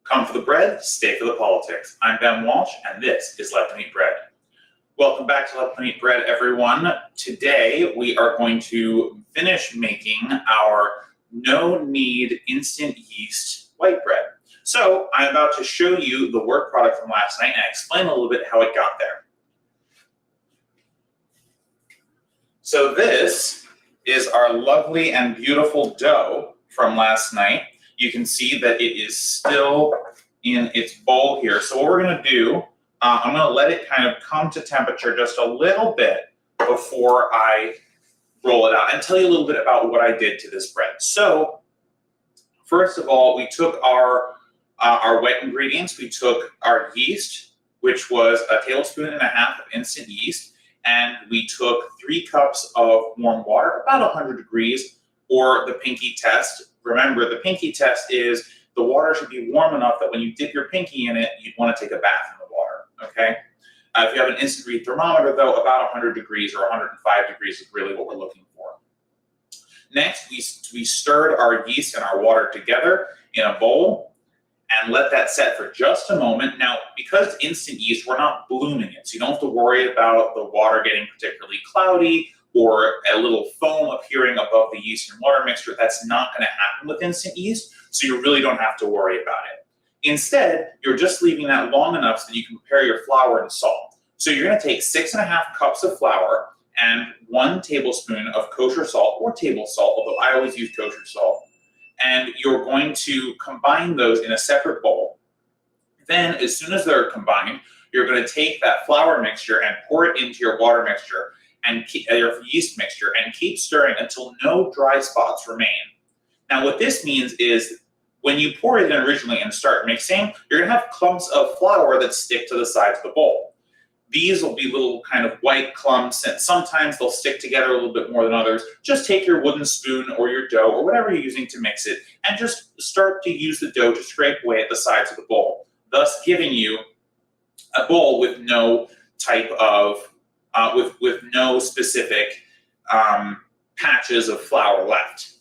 Come for the bread, stay for the politics. I'm Ben Walsh, and this is Let Them Eat Bread. Welcome back to Let Them Eat Bread, everyone. Today, we are going to finish making our no-knead instant yeast white bread. So, I'm about to show you the work product from last night and explain a little bit how it got there. So this is our lovely and beautiful dough from last night. You can see that it is still in its bowl here. So what we're going to do, I'm going to let it kind of come to temperature just a little bit before I roll it out and tell you a little bit about what I did to this bread. So first of all, we took our wet ingredients. We took our yeast, which was 1.5 tablespoons of instant yeast, and we took 3 cups of warm water, about 100 degrees, or the pinky test. Remember, the pinky test is the water should be warm enough that when you dip your pinky in it, you'd want to take a bath in the water, okay? If you have an instant read thermometer, though, about 100 degrees or 105 degrees is really what we're looking for. Next, we stirred our yeast and our water together in a bowl and let that set for just a moment. Now, because it's instant yeast, we're not blooming it, so you don't have to worry about the water getting particularly cloudy or a little foam appearing above the yeast and water mixture. That's not going to happen with instant yeast, so you really don't have to worry about it. Instead, you're just leaving that long enough so that you can prepare your flour and salt. So you're going to take 6.5 cups of flour and 1 tablespoon of kosher salt or table salt, although I always use kosher salt. And you're going to combine those in a separate bowl. Then, as soon as they're combined, you're going to take that flour mixture and pour it into your water mixture and your yeast mixture and keep stirring until no dry spots remain. Now, what this means is when you pour it in originally and start mixing, you're going to have clumps of flour that stick to the sides of the bowl. These will be little kind of white clumps, and sometimes they'll stick together a little bit more than others. Just take your wooden spoon or your dough or whatever you're using to mix it and just start to use the dough to scrape away at the sides of the bowl, thus giving you a bowl with no type of, with no specific patches of flour left.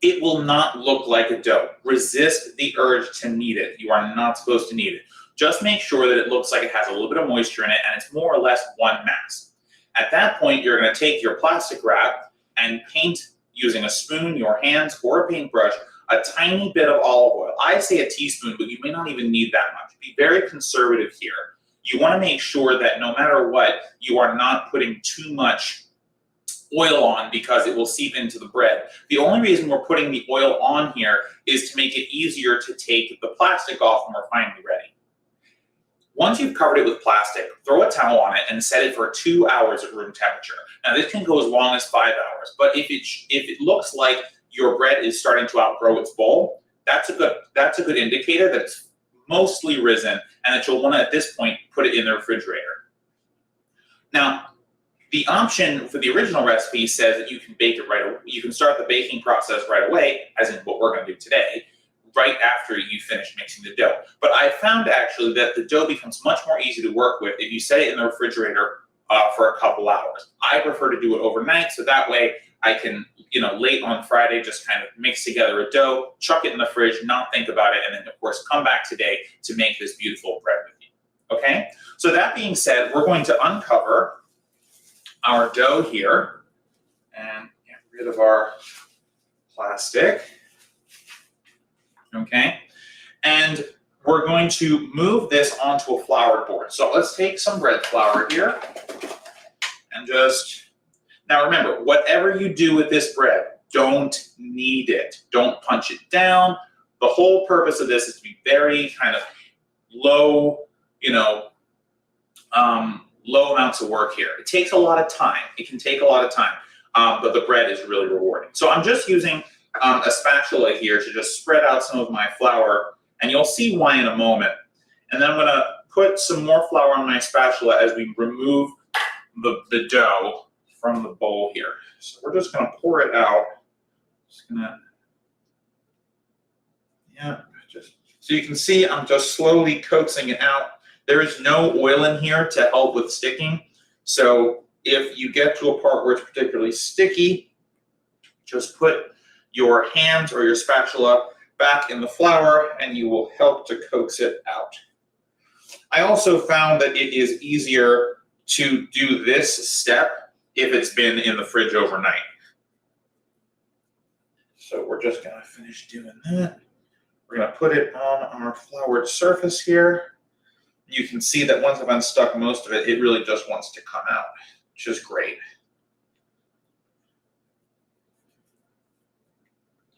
It will not look like a dough. Resist the urge to knead it. You are not supposed to knead it. Just make sure that it looks like it has a little bit of moisture in it and it's more or less one mass. At that point, you're going to take your plastic wrap and paint using a spoon, your hands, or a paintbrush, a tiny bit of olive oil. I say a teaspoon, but you may not even need that much. Be very conservative here. You want to make sure that no matter what, you are not putting too much oil on because it will seep into the bread. The only reason we're putting the oil on here is to make it easier to take the plastic off when we're finally ready. Once you've covered it with plastic, throw a towel on it and set it for 2 hours at room temperature. Now this can go as long as 5 hours, but if it looks like your bread is starting to outgrow its bowl, that's a good indicator that it's mostly risen and that you'll want to, at this point, put it in the refrigerator. Now, the option for the original recipe says that you can bake it right away. You can start the baking process right away, as in what we're going to do today, right after you finish mixing the dough. But I found actually that the dough becomes much more easy to work with if you set it in the refrigerator for a couple hours. I prefer to do it overnight, so that way I can, late on Friday, just kind of mix together a dough, chuck it in the fridge, not think about it, and then of course come back today to make this beautiful bread with you, okay? So that being said, we're going to uncover our dough here and get rid of our plastic. Okay, and we're going to move this onto a flour board. So let's take some bread flour here and now remember, whatever you do with this bread, don't knead it. Don't punch it down. The whole purpose of this is to be very kind of low, low amounts of work here. It takes a lot of time. It can take a lot of time, but the bread is really rewarding. So I'm just using a spatula here to just spread out some of my flour, and you'll see why in a moment. And then I'm going to put some more flour on my spatula as we remove the dough from the bowl here. So we're just going to pour it out. So you can see I'm just slowly coaxing it out. There is no oil in here to help with sticking. So if you get to a part where it's particularly sticky, just put your hands or your spatula back in the flour and you will help to coax it out. I also found that it is easier to do this step if it's been in the fridge overnight. So we're just gonna finish doing that. We're gonna put it on our floured surface here. You can see that once I've unstuck most of it, it really just wants to come out, which is great.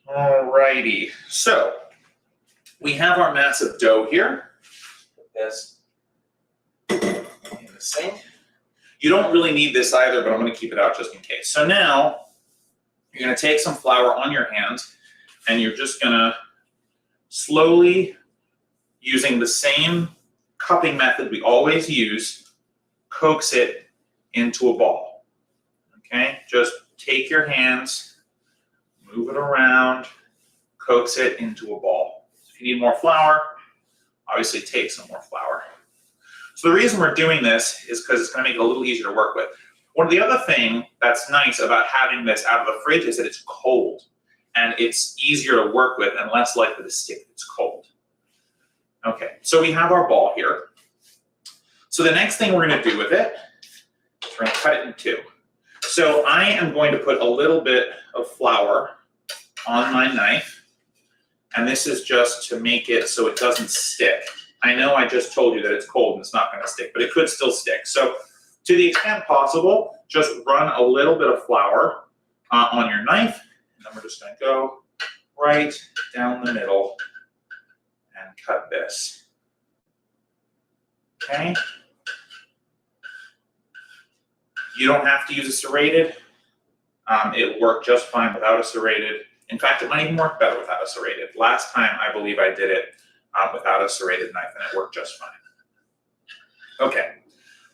Alrighty, so we have our massive dough here. Put this in the sink. You don't really need this either, but I'm going to keep it out just in case. So now you're going to take some flour on your hands and you're just going to slowly, using the same cupping method we always use, coax it into a ball. Okay, just take your hands, move it around, coax it into a ball. If you need more flour, obviously take some more flour. So the reason we're doing this is because it's going to make it a little easier to work with. One of the other things that's nice about having this out of the fridge is that it's cold and it's easier to work with and less likely to stick if it's cold. Okay, so we have our ball here. So the next thing we're going to do with it is we're going to cut it in two. So I am going to put a little bit of flour on my knife, and this is just to make it so it doesn't stick. I know I just told you that it's cold and it's not going to stick, but it could still stick. So to the extent possible, just run a little bit of flour on your knife, and then we're just going to go right down the middle and cut this. Okay? You don't have to use a serrated. It worked just fine without a serrated. In fact, it might even work better without a serrated. Last time, I believe I did it without a serrated knife, and it worked just fine. Okay,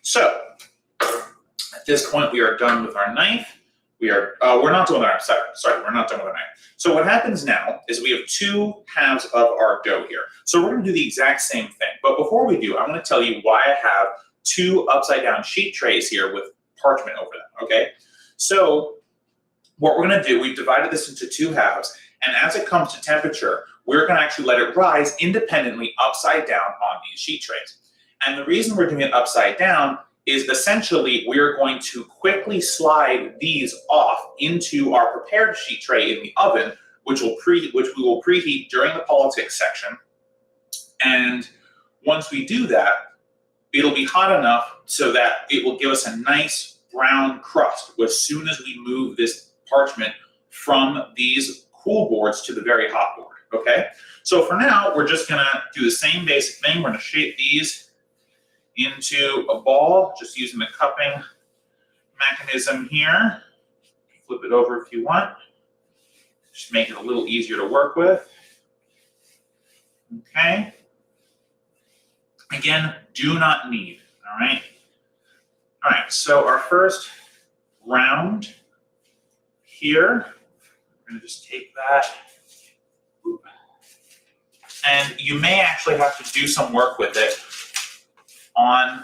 so at this point, we are done with our knife. We're not done with our knife. Sorry, we're not done with our knife. So what happens now is we have two halves of our dough here. So we're going to do the exact same thing. But before we do, I want to tell you why I have two upside-down sheet trays here with parchment over them. Okay, so what we're going to do, we've divided this into two halves, and as it comes to temperature, we're going to actually let it rise independently upside down on these sheet trays. And the reason we're doing it upside down is essentially we're going to quickly slide these off into our prepared sheet tray in the oven, which we will preheat during the politics section. And once we do that, it'll be hot enough so that it will give us a nice brown crust as soon as we move this parchment from these cool boards to the very hot board, okay? So for now, we're just gonna do the same basic thing. We're gonna shape these into a ball, just using the cupping mechanism here. Flip it over if you want. Just make it a little easier to work with. Okay. Again, do not knead, all right? All right, so our first round here, we're gonna just take that. And you may actually have to do some work with it on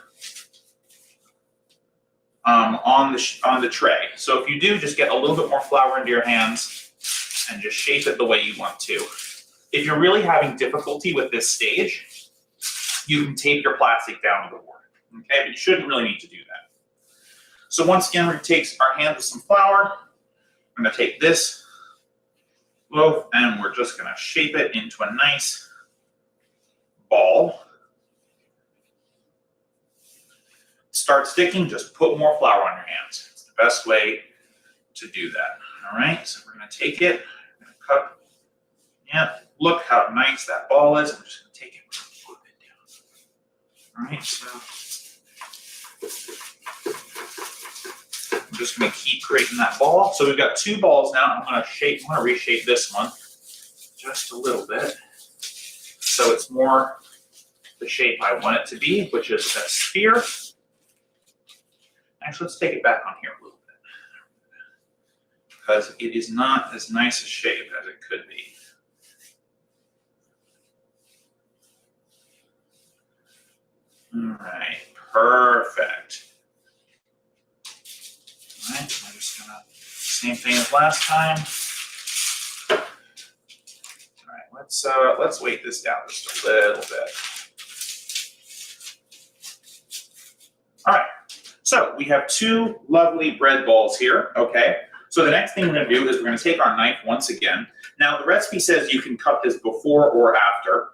the tray. So if you do, just get a little bit more flour into your hands and just shape it the way you want to. If you're really having difficulty with this stage, you can tape your plastic down to the board, okay? But you shouldn't really need to do that. So once again, we're gonna take our hand with some flour. I'm gonna take this loaf and we're just gonna shape it into a nice ball. Start sticking, just put more flour on your hands. It's the best way to do that. All right, so we're gonna take it, we're gonna cup. Yeah, look how nice that ball is. I'm just gonna take it and flip it down. All right, so I'm just gonna keep creating that ball. So we've got two balls now. I'm gonna reshape this one just a little bit so it's more the shape I want it to be, which is a sphere. Actually, let's take it back on here a little bit because it is not as nice a shape as it could be. All right, perfect. All right, I'm just gonna, same thing as last time. All right, let's let's weight this down just a little bit. All right, so we have 2 lovely bread balls here, okay? So the next thing we're gonna do is we're gonna take our knife once again. Now the recipe says you can cut this before or after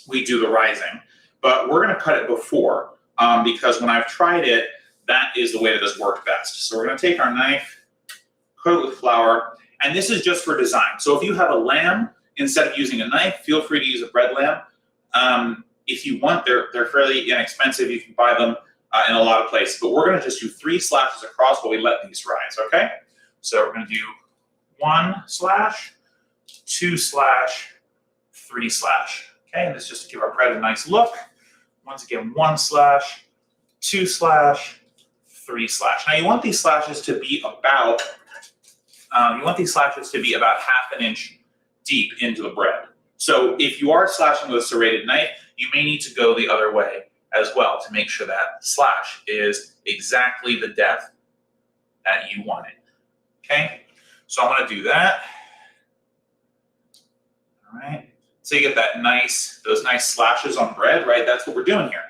we do the rising, but we're gonna cut it before because when I've tried it, that is the way that this worked best. So we're gonna take our knife, coat it with flour, and this is just for design. So if you have a lamb, instead of using a knife, feel free to use a bread lamb. If you want, they're fairly inexpensive. You can buy them in a lot of places, but we're gonna just do 3 slashes across while we let these rise, okay? So we're gonna do 1 slash, 2 slash, 3 slash, okay? And this is just to give our bread a nice look. Once again, 1 slash, 2 slash, 3 slash. Now you want these slashes to be about, half an inch deep into the bread. So if you are slashing with a serrated knife, you may need to go the other way as well to make sure that slash is exactly the depth that you want it, okay? So I'm gonna do that, all right? So you get those nice slashes on bread, right? That's what we're doing here.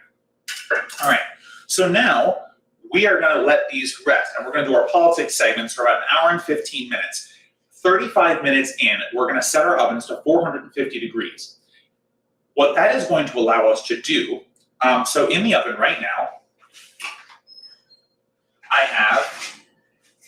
All right, so now we are gonna let these rest, and we're gonna do our politics segments for about 1 hour and 15 minutes. 35 minutes in, we're gonna set our ovens to 450 degrees. What that is going to allow us to do, so in the oven right now, I have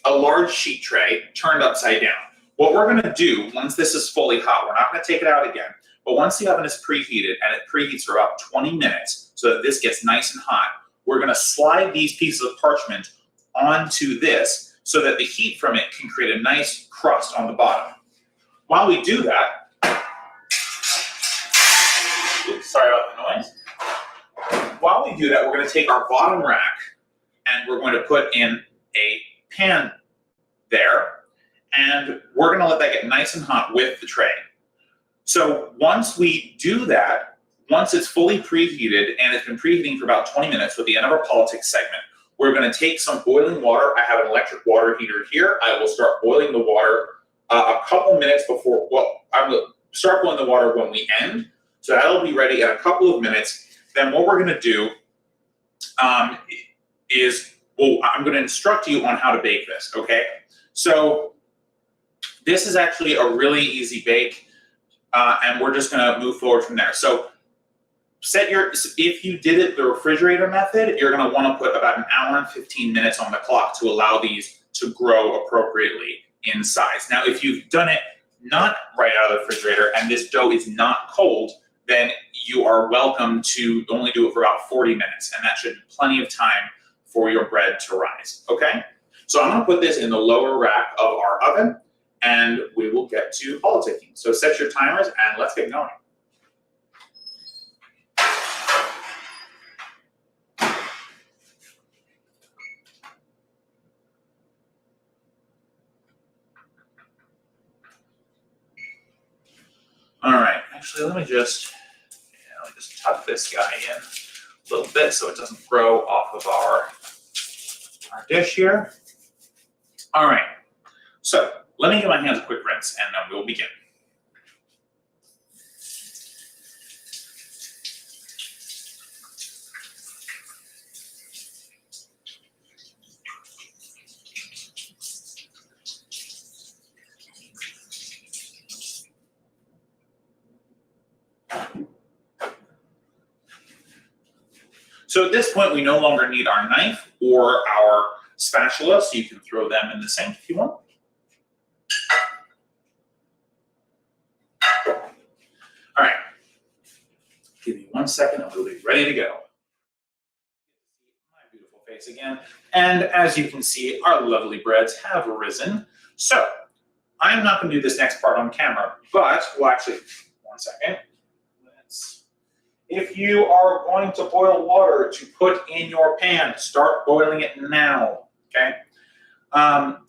a large sheet tray turned upside down. What we're gonna do, once this is fully hot, we're not gonna take it out again, but once the oven is preheated, and it preheats for about 20 minutes, so that this gets nice and hot, we're gonna slide these pieces of parchment onto this so that the heat from it can create a nice crust on the bottom. While we do that, oops, sorry about the noise. While we do that, we're gonna take our bottom rack and we're going to put in a pan there, and we're gonna let that get nice and hot with the tray. So once we do that, once it's fully preheated, and it's been preheating for about 20 minutes with the end of our politics segment, we're gonna take some boiling water. I have an electric water heater here. I will start boiling the water a couple minutes before, well, I'm gonna start boiling the water when we end. So that'll be ready in a couple of minutes. Then what we're gonna do is, well, I'm gonna instruct you on how to bake this, okay? So this is actually a really easy bake, and we're just gonna move forward from there. So if you did it the refrigerator method, you're gonna wanna put about 1 hour and 15 minutes on the clock to allow these to grow appropriately in size. Now, if you've done it not right out of the refrigerator and this dough is not cold, then you are welcome to only do it for about 40 minutes, and that should be plenty of time for your bread to rise, okay? So I'm gonna put this in the lower rack of our oven, and we will get to politicking. So set your timers and let's get going. All right, actually, let me just tuck this guy in a little bit so it doesn't grow off of our dish here. All right, so let me give my hands a quick rinse and then we'll begin. So at this point, we no longer need our knife or our spatula, so you can throw them in the sink if you want. All right, give me 1 second and we'll be ready to go. My beautiful face again. And as you can see, our lovely breads have risen. So I'm not gonna do this next part on camera, but, well, actually, 1 second. If you are going to boil water to put in your pan, start boiling it now, okay?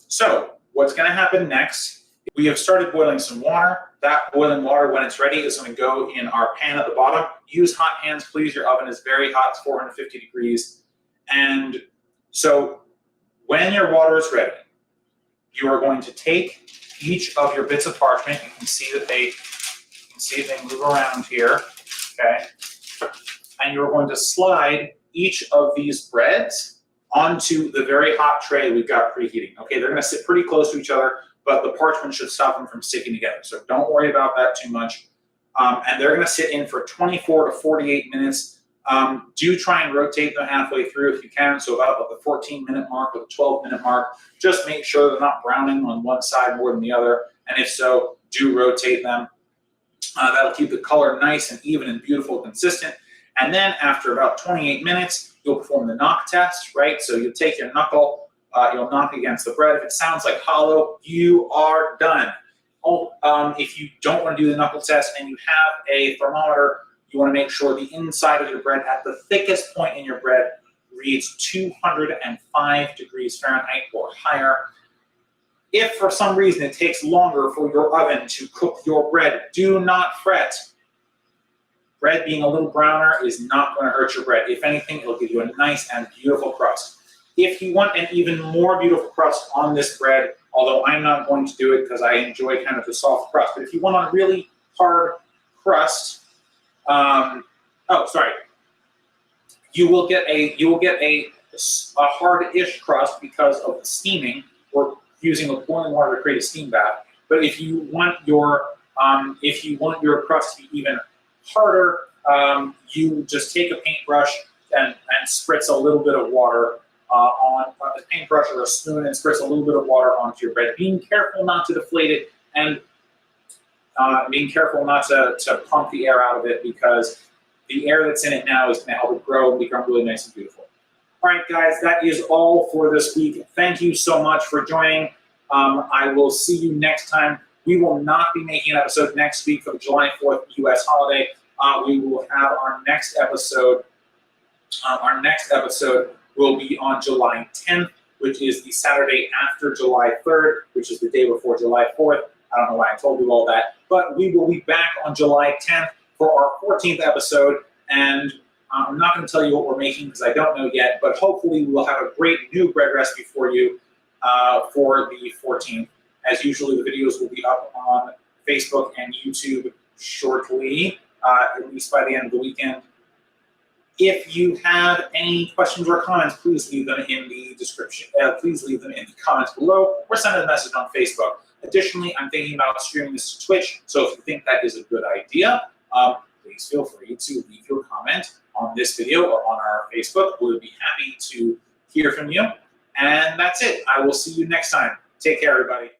So what's gonna happen next, we have started boiling some water. That boiling water, when it's ready, is gonna go in our pan at the bottom. Use hot hands, please. Your oven is very hot, it's 450 degrees. And so when your water is ready, you are going to take each of your bits of parchment. You can see that they can see they move around here, okay? And you're going to slide each of these breads onto the very hot tray we've got preheating. Okay, they're gonna sit pretty close to each other, but the parchment should stop them from sticking together. So don't worry about that too much. And they're gonna sit in for 24 to 48 minutes. Do try and rotate them halfway through if you can, so about the 14-minute mark or the 12-minute mark. Just make sure they're not browning on one side more than the other, and if so, do rotate them. That'll keep the color nice and even and beautiful, consistent. And then after about 28 minutes, you'll perform the knock test, right? So you'll take your knuckle, you'll knock against the bread. If it sounds like hollow, you are done. If you don't want to do the knuckle test and you have a thermometer, you want to make sure the inside of your bread at the thickest point in your bread reads 205 degrees Fahrenheit or higher. If for some reason it takes longer for your oven to cook your bread, do not fret. Bread being a little browner is not going to hurt your bread. If anything, it'll give you a nice and beautiful crust. If you want an even more beautiful crust on this bread, although I'm not going to do it because I enjoy kind of the soft crust, but if you want a really hard crust, you will get a hard-ish crust because of the steaming. We're using the boiling water to create a steam bath. But if you want your crust to be even harder, you just take a paintbrush and spritz a little bit of water on a paintbrush or a spoon and spritz a little bit of water onto your bread, being careful not to deflate it and being careful not to pump the air out of it, because the air that's in it now is going to help it grow and become really nice and beautiful. All right, guys, that is all for this week. Thank you so much for joining. I will see you next time. We will not be making an episode next week for the July 4th U.S. holiday. We will have our next episode. Our next episode will be on July 10th, which is the Saturday after July 3rd, which is the day before July 4th. I don't know why I told you all that, but we will be back on July 10th for our 14th episode, and I'm not going to tell you what we're making because I don't know yet, but hopefully we will have a great new bread recipe for you for the 14th. As usual, the videos will be up on Facebook and YouTube shortly, at least by the end of the weekend. If you have any questions or comments, please leave them in the description. Please leave them in the comments below, or send a message on Facebook. Additionally, I'm thinking about streaming this to Twitch, so if you think that is a good idea, please feel free to leave your comment on this video or on our Facebook. We'll be happy to hear from you. And that's it. I will see you next time. Take care, everybody.